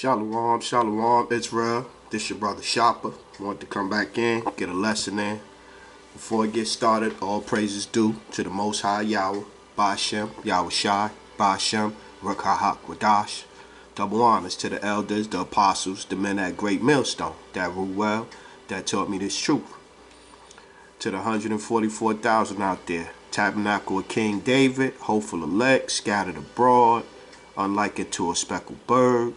Shalom, shalom, Israel. This your brother Shopper. Want to come back in, get a lesson in. Before I get started, all praises due to the Most High Yahweh, Bashem, Yahweh Shai, Bashem, Rukhahak Wadash. Double honors to the elders, the apostles, the men at Great Millstone that rule well, that taught me this truth. To the 144,000 out there, Tabernacle of King David, hopeful elect, scattered abroad, unlike unto a speckled bird.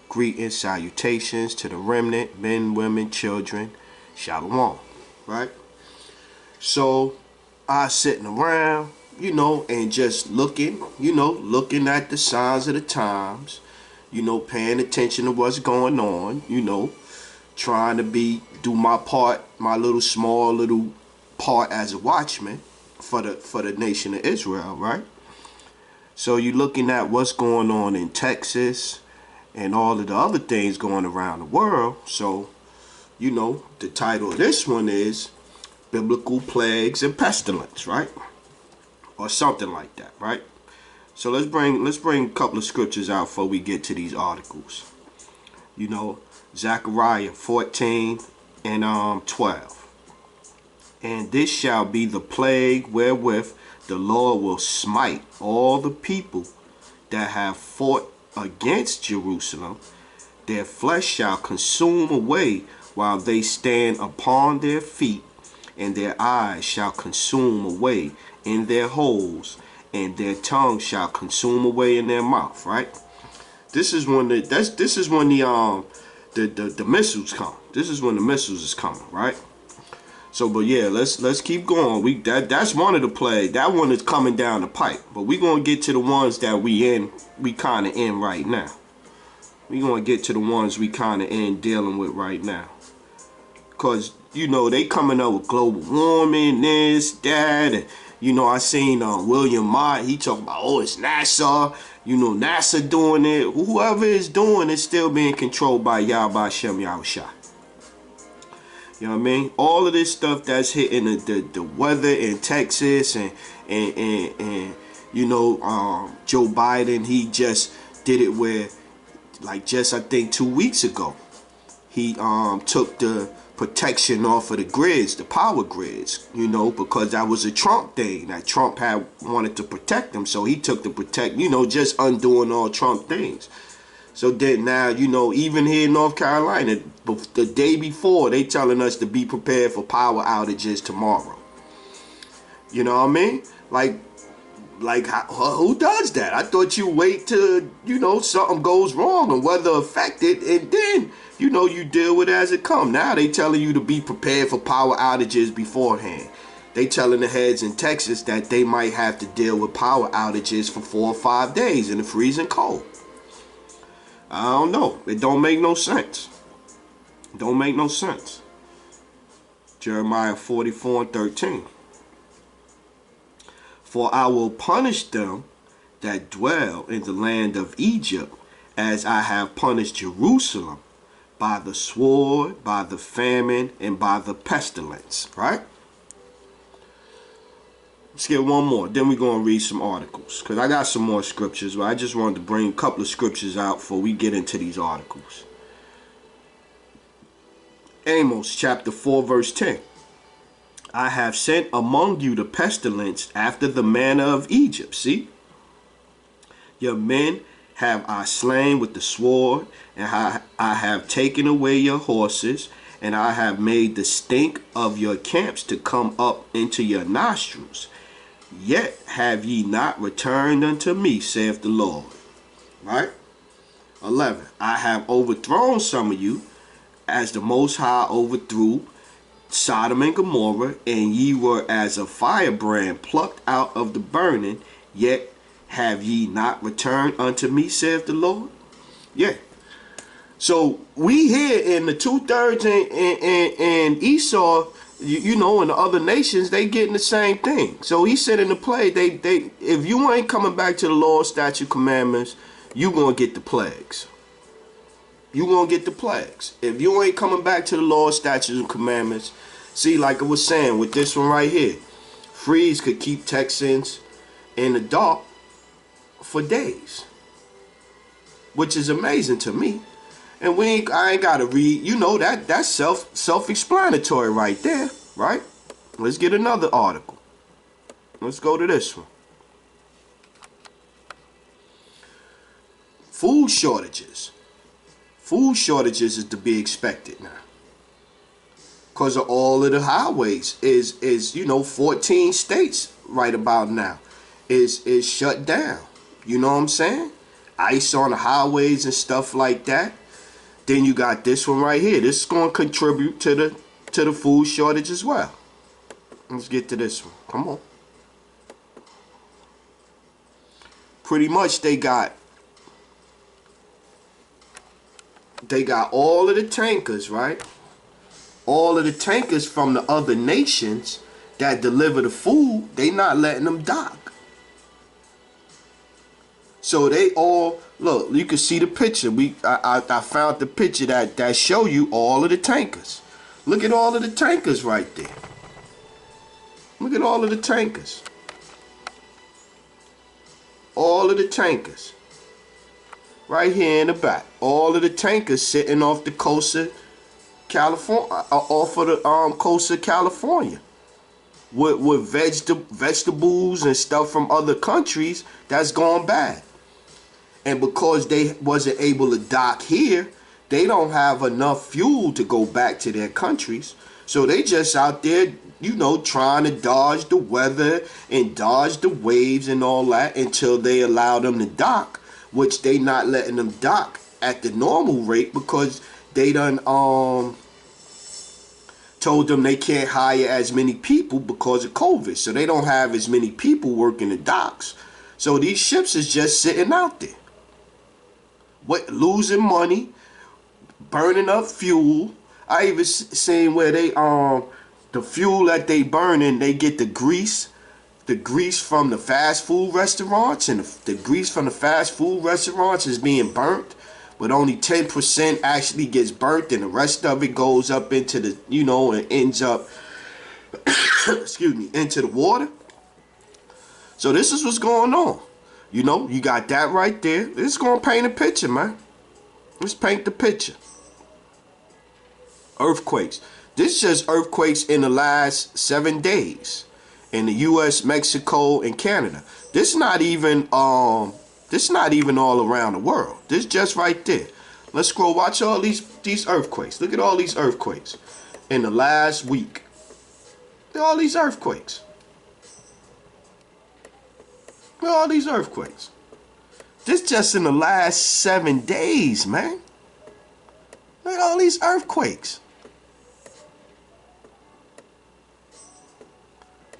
Greetings, salutations to the remnant, men, women, children, shalom, right? So, I sitting around, and just looking, looking at the signs of the times, paying attention to what's going on, trying to do my part, my small little part as a watchman for the nation of Israel, right? So you're looking at what's going on in Texas and all of the other things going around the world. So, the title of this one is Biblical Plagues and Pestilence, right? Or something like that, right? So let's bring a couple of scriptures out before we get to these articles. Zechariah 14 and 12. And this shall be the plague wherewith the Lord will smite all the people that have fought against Jerusalem. Their flesh shall consume away while they stand upon their feet, and their eyes shall consume away in their holes, and their tongue shall consume away in their mouth. Right? This is when the missiles come. This is when the missiles is coming. Right? So, but yeah, let's keep going. That's one of the plagues. That one is coming down the pipe. But we gonna get to the ones that we kind of in right now. We gonna get to the ones we kind of in dealing with right now. Cause they coming up with global warming, this, that, and I seen William Mott. He talking about it's NASA. NASA doing it. Whoever is doing it still being controlled by Yahweh Shem Yahweh Shai. You know what I mean? All of this stuff that's hitting the weather in Texas and Joe Biden, he just did it where, like, just I think 2 weeks ago, he took the protection off of the grids, the power grids, because that was a Trump thing that Trump had wanted to protect them, so he took the just undoing all Trump things. So then now, even here in North Carolina, the day before, they telling us to be prepared for power outages tomorrow. You know what I mean? Like who does that? I thought you wait till, something goes wrong and weather affected, and then, you deal with it as it come. Now they telling you to be prepared for power outages beforehand. They telling the heads in Texas that they might have to deal with power outages for 4 or 5 days in the freezing cold. I don't know. It don't make no sense. Don't make no sense. Jeremiah 44 and 13. For I will punish them that dwell in the land of Egypt, as I have punished Jerusalem, by the sword, by the famine, and by the pestilence. Right? Let's get one more. Then we're going to read some articles. Because I got some more scriptures. But I just wanted to bring a couple of scriptures out before we get into these articles. Amos chapter 4 verse 10. I have sent among you the pestilence after the manner of Egypt. See? Your men have I slain with the sword, and I have taken away your horses, and I have made the stink of your camps to come up into your nostrils. Yet have ye not returned unto me, saith the Lord. Right? 11. I have overthrown some of you, as the Most High overthrew Sodom and Gomorrah, and ye were as a firebrand plucked out of the burning, yet have ye not returned unto me, saith the Lord. Yeah. So we here in the 2/3 and Esau, and the other nations, they getting the same thing. So he said in the play, they if you ain't coming back to the law, statute, commandments, you gonna get the plagues. You gonna get the plagues. If you ain't coming back to the law, statutes, and commandments, see, like I was saying with this one right here, freeze could keep Texans in the dark for days, which is amazing to me. And I ain't gotta read, you know, that's self-explanatory right there, right? Let's get another article. Let's go to this one. Food shortages. Food shortages is to be expected now. Because of all of the highways is 14 states right about now is shut down. You know what I'm saying? Ice on the highways and stuff like that. Then you got this one right here. This is going to contribute to the food shortage as well. Let's get to this one. Come on. Pretty much they got all of the tankers, right? All of the tankers from the other nations that deliver the food, they not letting them dock. So they all, look, you can see the picture. I found the picture that show you all of the tankers. Look at all of the tankers right there. Look at all of the tankers. All of the tankers. Right here in the back. All of the tankers sitting off the coast of California, off of the coast of California. With vegetables and stuff from other countries that's gone bad. And because they wasn't able to dock here, they don't have enough fuel to go back to their countries. So they just out there, trying to dodge the weather and dodge the waves and all that until they allow them to dock, which they not letting them dock at the normal rate because they done told them they can't hire as many people because of COVID. So they don't have as many people working the docks. So these ships is just sitting out there. Losing money, burning up fuel. I even seen where they the fuel that they burning, they get the grease from the fast food restaurants, and the grease from the fast food restaurants is being burnt, but only 10% actually gets burnt, and the rest of it goes up into the and ends up excuse me, into the water. So this is what's going on. You got that right there. This is gonna paint a picture, man. Let's paint the picture. Earthquakes. This is just earthquakes in the last 7 days in the U.S., Mexico, and Canada. This not even all around the world. This just right there. Let's scroll. Watch all these earthquakes. Look at all these earthquakes in the last week. Look at all these earthquakes. Look at all these earthquakes. This just in the last 7 days, man. Look at all these earthquakes.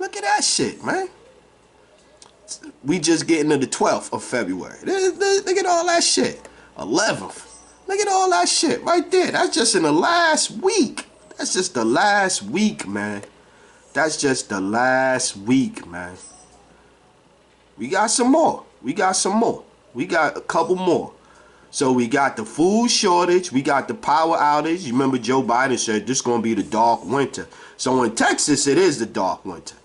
Look at that shit, man. We just getting to the 12th of February. Look at all that shit. 11th. Look at all that shit right there. That's just in the last week. That's just the last week, man. That's just the last week, man. We got some more. We got some more. We got a couple more. So we got the food shortage. We got the power outage. You remember Joe Biden said this is going to be the dark winter. So in Texas, it is the dark winter.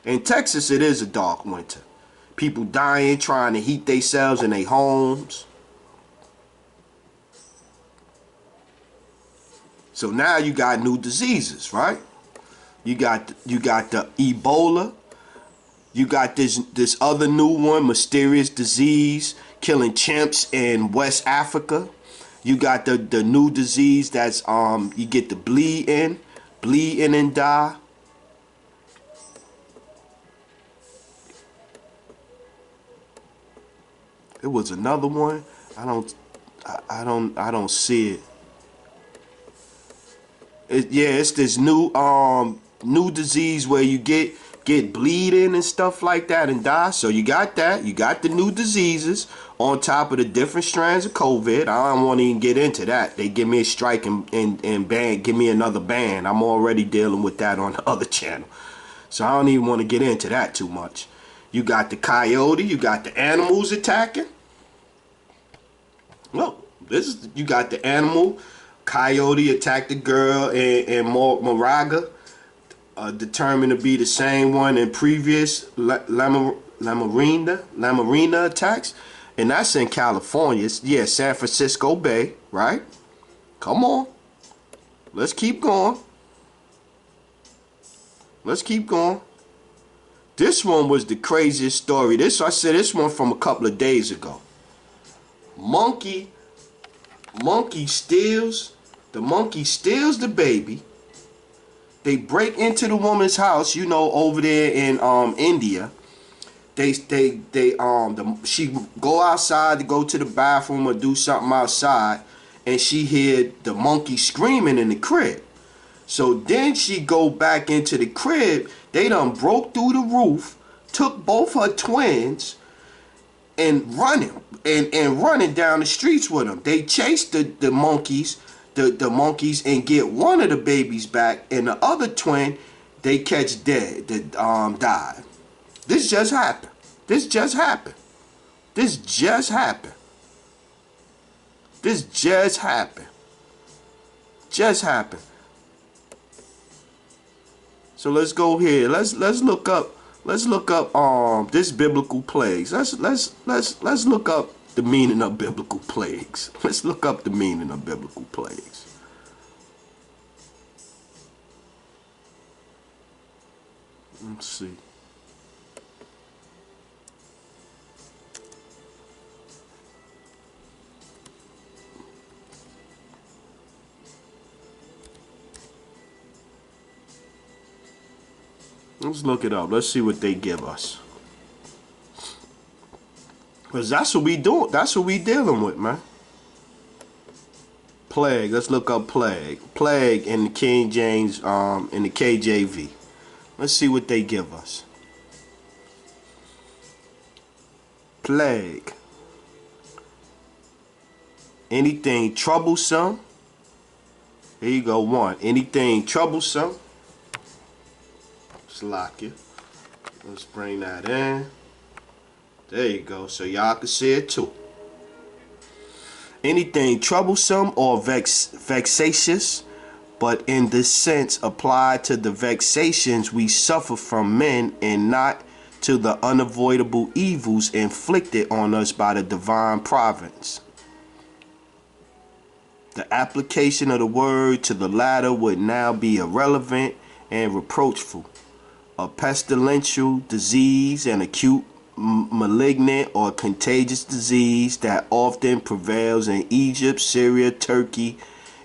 In Texas, it is a dark winter. People dying, trying to heat themselves in their homes. So now you got new diseases, right? You got the Ebola. You got this other new one, mysterious disease killing chimps in West Africa. You got the new disease that's you get the bleeding and die. It was another one. I don't see it. It's this new disease where you get bleeding and stuff like that and die. So you got that. You got the new diseases on top of the different strands of COVID. I don't want to even get into that. They give me a strike and ban, give me another ban. I'm already dealing with that on the other channel. So I don't even want to get into that too much. You got the coyote. You got the animals attacking. Well, you got the animal. Coyote attacked the girl in Moraga. Determined to be the same one in previous Lamarina attacks. And that's in California. Yeah, San Francisco Bay, right? Come on. Let's keep going. Let's keep going. This one was the craziest story. I said this one from a couple of days ago. Monkey steals the baby. They break into the woman's house, you know, over there in India. She go outside to go to the bathroom or do something outside, and she hear the monkey screaming in the crib. So then she go back into the crib. They done broke through the roof, took both her twins, and running down the streets with them. They chased the monkeys, the monkeys, and get one of the babies back, and the other twin they catch dead, that died. This just happened. This just happened. This just happened. This just happened. Just happened. So let's go here. Let's look up. Let's look up this biblical plagues. Let's look up the meaning of biblical plagues. Let's look up the meaning of biblical plagues. Let's see. Let's look it up. Let's see what they give us. Because that's what we do. That's what we dealing with, man. Plague. Let's look up plague. Plague in the King James, in the KJV. Let's see what they give us. Plague. Anything troublesome. Here you go. One. Anything troublesome. Lock it. Let's bring that in. There you go. So y'all can see it too. Anything troublesome or vexatious, but in this sense applied to the vexations we suffer from men, and not to the unavoidable evils inflicted on us by the divine providence. The application of the word to the latter would now be irrelevant and reproachful. A pestilential disease, an acute, malignant, or contagious disease that often prevails in Egypt, Syria, Turkey,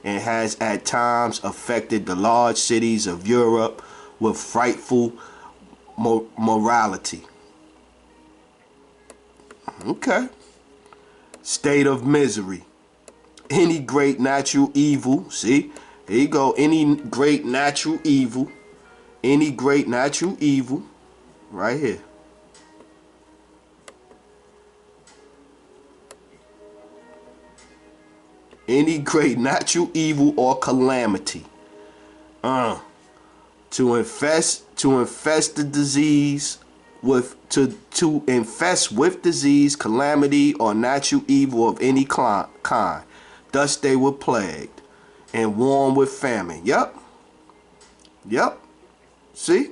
and has at times affected the large cities of Europe with frightful mortality. Okay. State of misery. Any great natural evil. See? Here you go. Any great natural evil. Any great natural evil, right here. Any great natural evil or calamity, to infest the disease with to infest with disease, calamity, or natural evil of any kind. Thus they were plagued and warned with famine. Yep. See?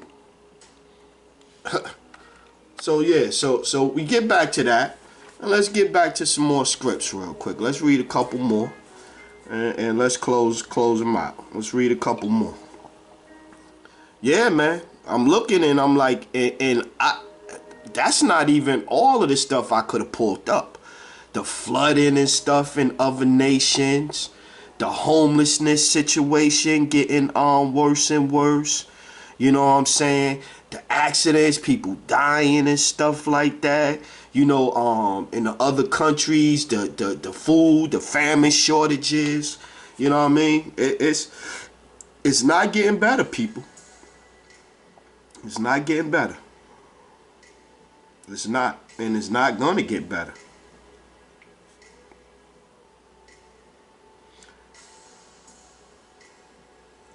So yeah, so we get back to that, and let's get back to some more scripts real quick. Let's read a couple more, and let's close them out. Let's read a couple more. Yeah, man, I'm looking and I'm like, that's not even all of the stuff I could have pulled up. The flooding and stuff in other nations, the homelessness situation getting worse and worse. You know what I'm saying? The accidents, people dying and stuff like that. You know, in the other countries, the food, the famine shortages. You know what I mean? It's not getting better, people. It's not getting better. It's not, and it's not gonna get better.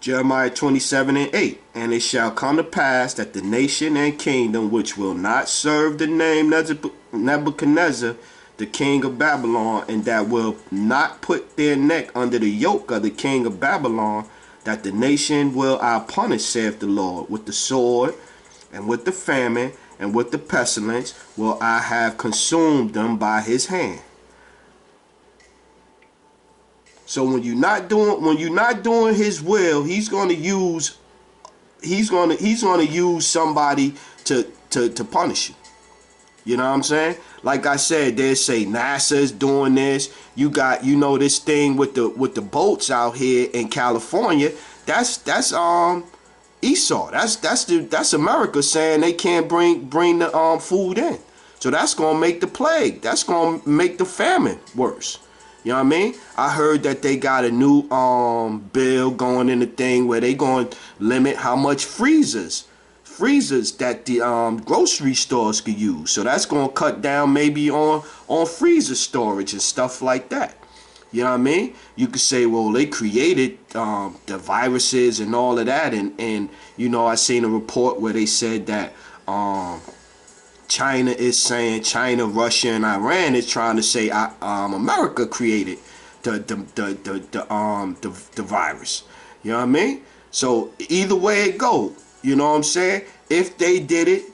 Jeremiah 27:8. And it shall come to pass that the nation and kingdom which will not serve the name Nebuchadnezzar, the king of Babylon, and that will not put their neck under the yoke of the king of Babylon, that the nation will I punish, saith the Lord, with the sword, and with the famine, and with the pestilence will I have consumed them by his hand. So when you're not doing his will, he's going to use somebody to punish you. You know what I'm saying? Like I said, they say NASA's doing this. You got, this thing with the boats out here in California. That's Esau. That's America saying they can't bring the food in. So that's gonna make the plague. That's gonna make the famine worse. You know what I mean? I heard that they got a new bill going in the thing where they going to limit how much freezers that the grocery stores could use. So that's going to cut down maybe on freezer storage and stuff like that. You know what I mean? You could say, well, they created the viruses and all of that, and I seen a report where they said that China, Russia, and Iran is trying to say America created the virus. You know what I mean? So either way it goes, you know what I'm saying? If they did it,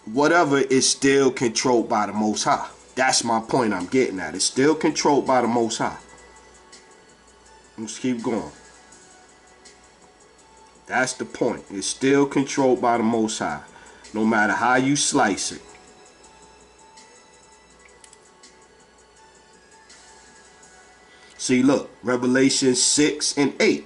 whatever is still controlled by the Most High. That's my point I'm getting at. It's still controlled by the Most High. Let's keep going. That's the point. It's still controlled by the Most High, no matter how you slice it. See, look, Revelation 6 and 8.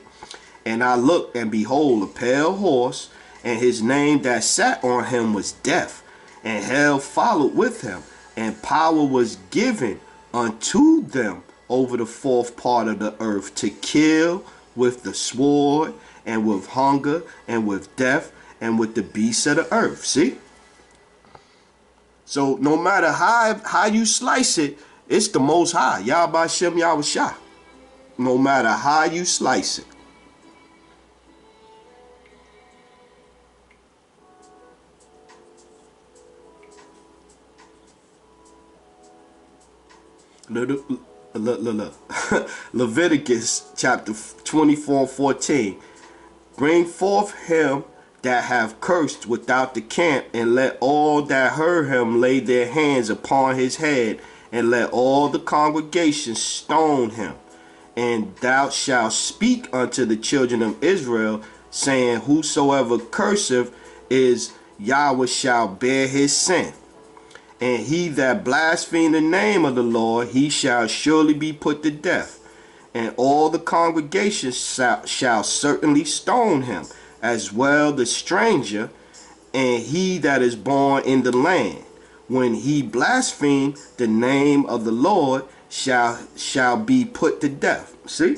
And I looked, and behold, a pale horse, and his name that sat on him was Death, and hell followed with him, and power was given unto them over the fourth part of the earth to kill with the sword, and with hunger, and with death, and with the beasts of the earth. See? So no matter how you slice it, it's the Most High. Yahweh Shem Yahweh Shah. No matter how you slice it. Look. Leviticus chapter 24:14. Bring forth him that have cursed without the camp, and let all that heard him lay their hands upon his head, and let all the congregation stone him. And thou shalt speak unto the children of Israel, saying, whosoever curseth is Yahweh shall bear his sin. And he that blaspheme the name of the Lord, he shall surely be put to death. And all the congregation shall certainly stone him, as well the stranger, and he that is born in the land. When he blaspheme the name of the Lord, shall be put to death. See?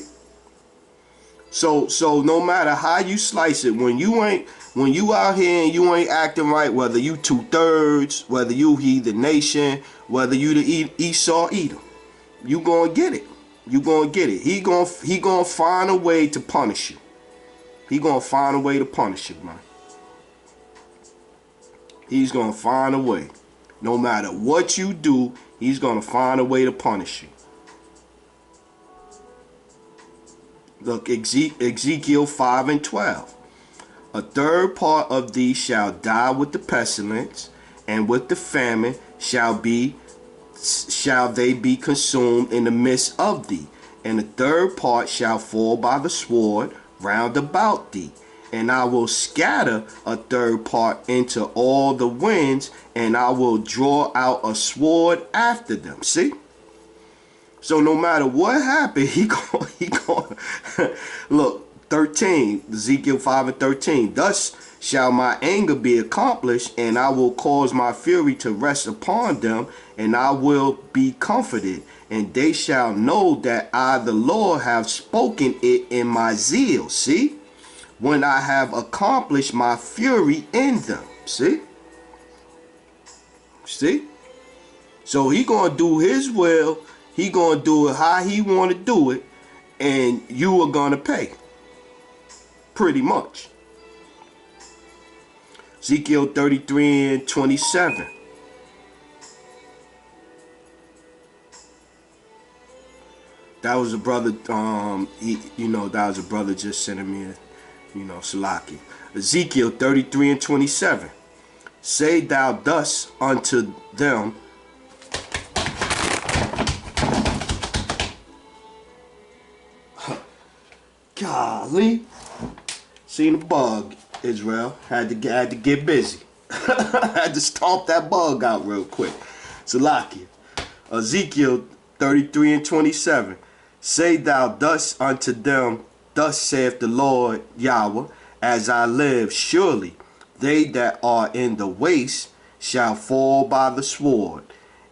So no matter how you slice it, when you out here and you ain't acting right, whether you 2/3, whether you the nation, whether you the Esau Edom, you gonna get it. You gonna get it. He gonna find a way to punish you. He gonna find a way to punish you, man. He's gonna find a way. No matter what you do, he's gonna find a way to punish you. Look, Ezekiel 5 and 12. A third part of thee shall die with the pestilence, and with the famine shall they be consumed in the midst of thee. And the third part shall fall by the sword round about thee. And I will scatter a third part into all the winds, and I will draw out a sword after them. See? So no matter what happened, he going look, 13, Ezekiel 5 and 13. Thus shall my anger be accomplished, and I will cause my fury to rest upon them, and I will be comforted. And they shall know that I, the Lord, have spoken it in my zeal. See? When I have accomplished my fury in them. See? See? So he gonna do his will. He gonna do it how he want to do it, and you are gonna pay. Pretty much. Ezekiel 33 and 27. That was a brother. That was a brother just sending me a, Salaki. Ezekiel 33 and 27. Say thou thus unto them, golly, seen a bug, Israel. Had to get busy. Had to stomp that bug out real quick. Salakia. Ezekiel 33 and 27. Say thou thus unto them, thus saith the Lord Yahweh, as I live, surely they that are in the waste shall fall by the sword,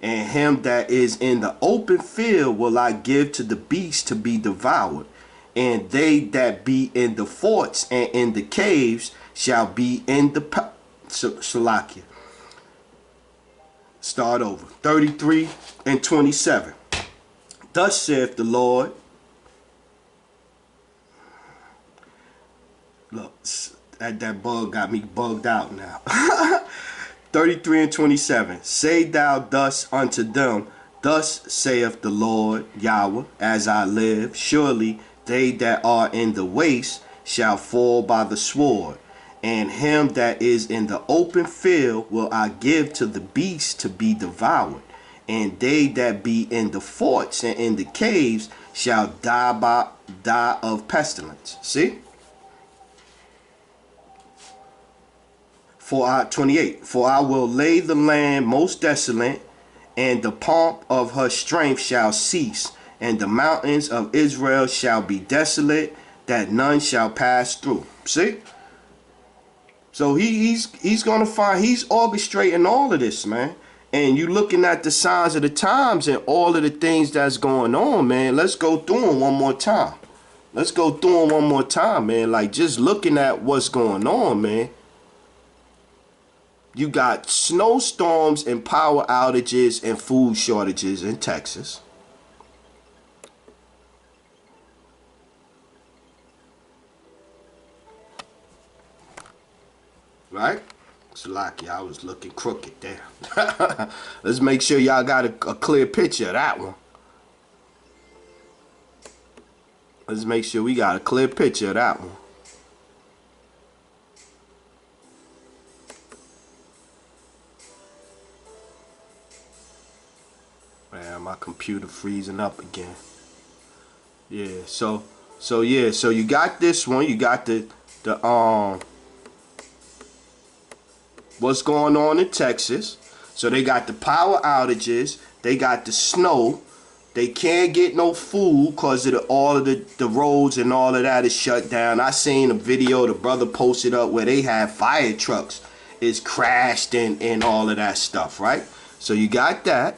and him that is in the open field will I give to the beast to be devoured, and they that be in the forts and in the caves shall be in the Salakia. Start over. 33 and 27. Thus saith the Lord. Look, that bug got me bugged out now. 33 and 27. Say thou thus unto them, thus saith the Lord Yahweh, as I live, surely they that are in the waste shall fall by the sword, and him that is in the open field will I give to the beast to be devoured, and they that be in the forts and in the caves shall die of pestilence. See? 28. For I will lay the land most desolate, and the pomp of her strength shall cease, and the mountains of Israel shall be desolate, that none shall pass through. See? So he's gonna find, he's orchestrating all of this, man. And you looking at the signs of the times and all of the things that's going on, man. Let's go through them one more time. Let's go through them one more time, man. Like, just looking at what's going on, man. You got snowstorms and power outages and food shortages in Texas. Right? It's lucky I was looking crooked there. Let's make sure y'all got a clear picture of that one. Let's make sure we got a clear picture of that one. Man, my computer freezing up again. Yeah, so you got this one, you got the what's going on in Texas. So they got the power outages, they got the snow, they can't get no food because of all of the roads and all of that is shut down. I seen a video the brother posted up where they had fire trucks is crashed and all of that stuff, right? So you got that.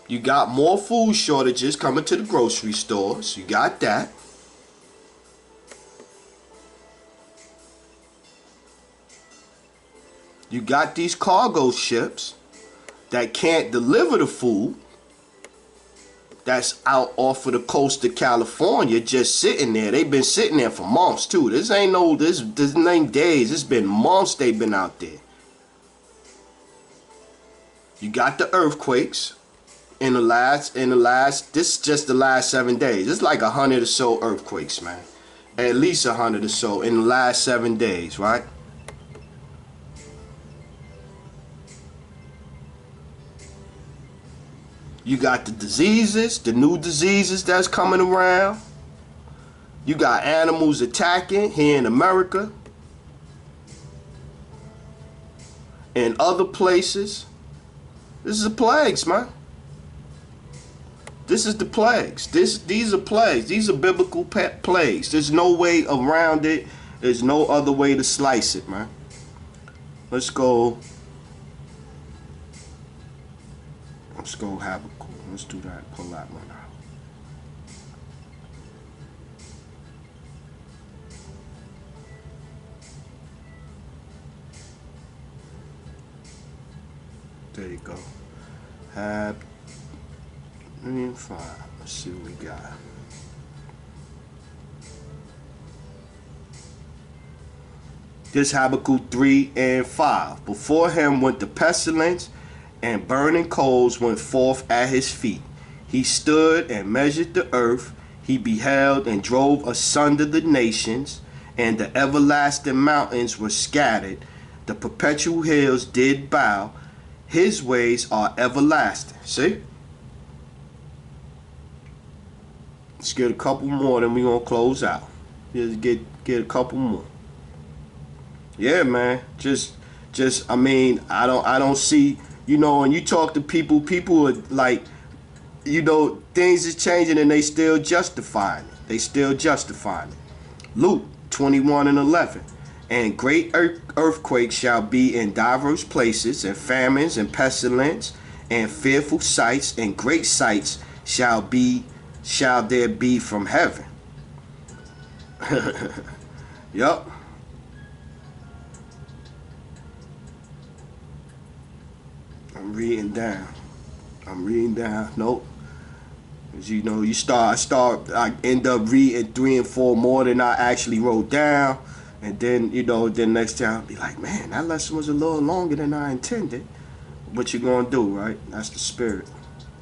You got more food shortages coming to the grocery stores. You got that. You got these cargo ships that can't deliver the food that's out off of the coast of California just sitting there. They've been sitting there for months too. This ain't days. It's been months they've been out there. You got the earthquakes in the last this is just the last 7 days. It's like 100 or so earthquakes, man. At least 100 or so in the last 7 days, right? You got the diseases, the new diseases that's coming around. You got animals attacking here in America and other places. This is the plagues, man. This is the plagues. These are plagues. These are biblical plagues. There's no way around it. There's no other way to slice it, man. Let's go. Let's go Habakkuk. Let's do that. Pull that one out. There you go. Hab 5. Let's see what we got. This Habakkuk 3 and 5. Before him went the pestilence, and burning coals went forth at his feet. He stood and measured the earth. He beheld and drove asunder the nations, and the everlasting mountains were scattered. The perpetual hills did bow. His ways are everlasting. See? Let's get a couple more, then we're going to close out. Just get a couple more. Yeah, man. I mean, I don't see, you know, when you talk to people, people are like, you know, things is changing and they still justifying it. They still justifying it. Luke 21:11. And great earthquakes shall be in diverse places, and famines and pestilence, and fearful sights, and great sights shall there be from heaven. Yup. I'm reading down. Nope. As you know, I end up reading 3 and 4 more than I actually wrote down. And then, you know, then next time I'll be like, man, that lesson was a little longer than I intended. What you gonna do, right? That's the spirit.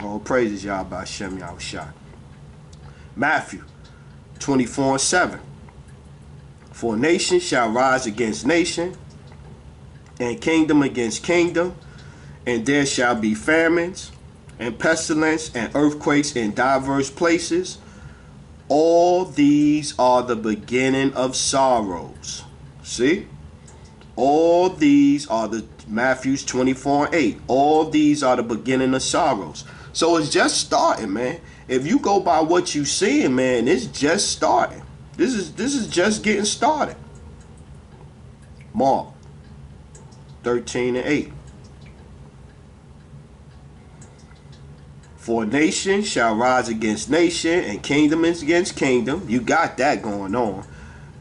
All praises, y'all, by Shem Yahushua. Matthew 24:7. For nation shall rise against nation, and kingdom against kingdom, and there shall be famines, and pestilence, and earthquakes in diverse places. All these are the beginning of sorrows. See? All these are the Matthews 24:8. All these are the beginning of sorrows. So it's just starting, man. If you go by what you seeing, man, it's just starting. This is just getting started. Mark 13:8. For nation shall rise against nation, and kingdom against kingdom. You got that going on.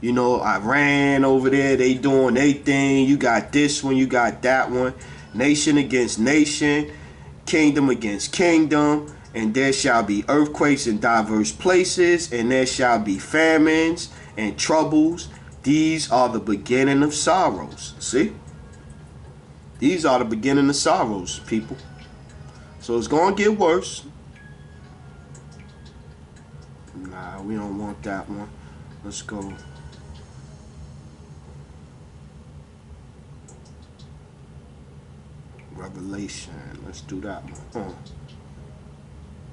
You know, Iran over there, they doing their thing. You got this one, you got that one. Nation against nation, kingdom against kingdom. And there shall be earthquakes in diverse places, and there shall be famines and troubles. These are the beginning of sorrows. See? These are the beginning of sorrows, people. So it's going to get worse. Nah, we don't want that one. Let's go. Revelation. Let's do that one.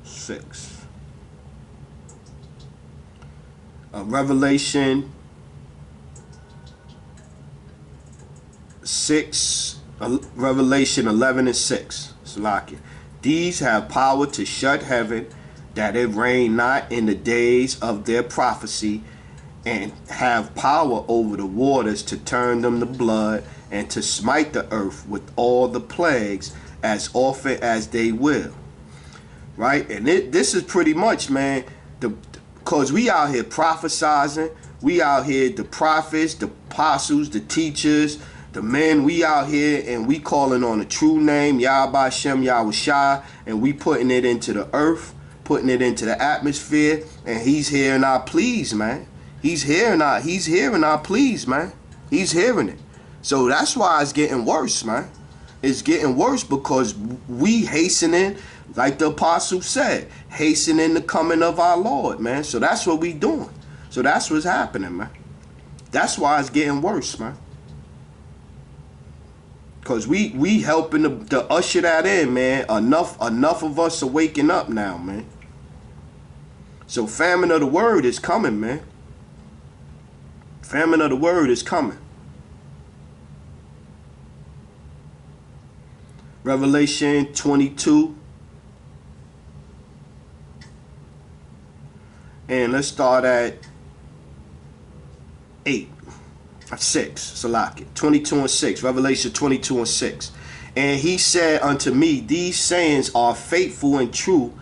6. Revelation 6. Revelation 11:6. Salaki. These have power to shut heaven, that it rain not in the days of their prophecy, and have power over the waters to turn them to blood, and to smite the earth with all the plagues as often as they will. Right? And this is pretty much, man, because we out here prophesizing. We out here, the prophets, the apostles, the teachers, the men, we out here and we calling on the true name, Yahweh Shem Yahushua, and we putting it into the earth, putting it into the atmosphere, and he's hearing our pleas, man. He's hearing our pleas, man. He's hearing it. So that's why it's getting worse, man. It's getting worse because we hastening, like the apostle said, hastening the coming of our Lord, man. So that's what we doing. So that's what's happening, man. That's why it's getting worse, man. Because we helping to usher that in, man. Enough of us are waking up now, man. So famine of the word is coming, man. Famine of the word is coming. Revelation 22. And let's start at 6. Salaki. 22:6. Revelation 22:6. And he said unto me, these sayings are faithful and true,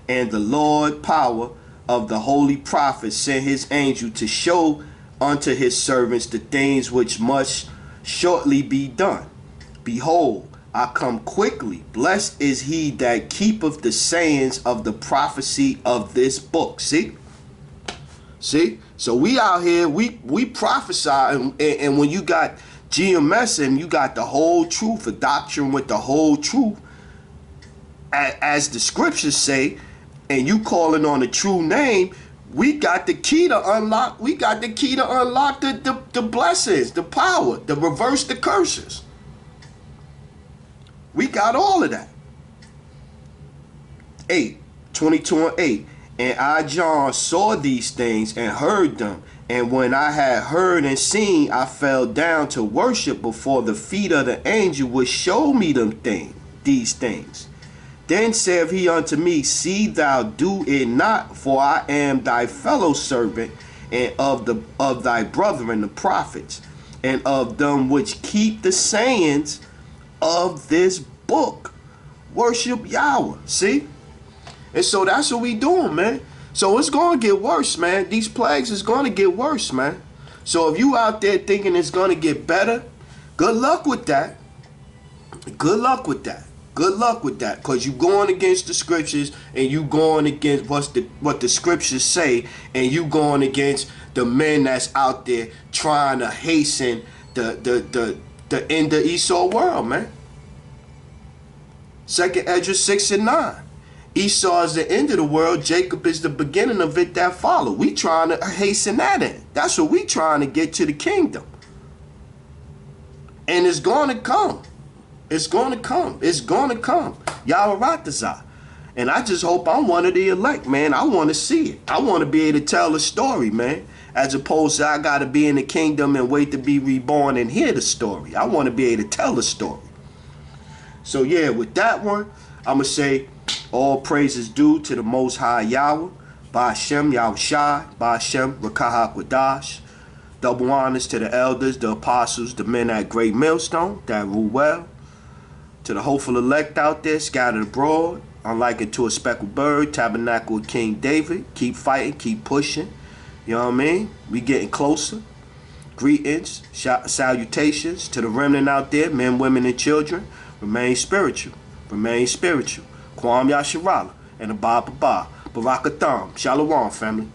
and the Lord power of the holy prophets sent his angel to show unto his servants the things which must shortly be done. Behold, I come quickly. Blessed is he that keepeth the sayings of the prophecy of this book. See? So we out here, we prophesy, and when you got GMS and you got the whole truth, a doctrine with the whole truth, as the scriptures say, and you calling on the true name, We got the key to unlock. We got the key to unlock the blessings, the power, to reverse the curses. We got all of that. 8:22-8. And I, John, saw these things and heard them. And when I had heard and seen, I fell down to worship before the feet of the angel which showed me these things. Then said he unto me, see thou do it not, for I am thy fellow servant, and of thy brethren the prophets, and of them which keep the sayings of this book. Worship Yahweh. See? And so that's what we doing, man. So it's going to get worse, man. These plagues is going to get worse, man. So if you out there thinking it's going to get better, good luck with that. Good luck with that. Good luck with that. Because you going against the scriptures, and you going against what the scriptures say, and you going against the men that's out there trying to hasten the end of Esau world, man. 2nd Esdras 6:9. Esau is the end of the world. Jacob is the beginning of it that follow. We trying to hasten that in. That's what we trying to get to the kingdom. And it's going to come. It's going to come. It's going to come. Yahweh. And I just hope I'm one of the elect, man. I want to see it. I want to be able to tell the story, man. As opposed to I got to be in the kingdom and wait to be reborn and hear the story. I want to be able to tell the story. So yeah, with that one, I'm going to say, all praises due to the Most High Yahweh, Ba'ashem Yahushai, Ba'ashem Rakah HaQuadash. Double honors to the elders, the apostles, the men at Great Millstone that rule well. To the hopeful elect out there scattered abroad, unlike unto a speckled bird, tabernacle of King David. Keep fighting, keep pushing. You know what I mean? We getting closer. Greetings, salutations to the remnant out there, men, women, and children. Remain spiritual. Remain spiritual. Kwam Yasharala and Abba Barakatham. Shalom, family.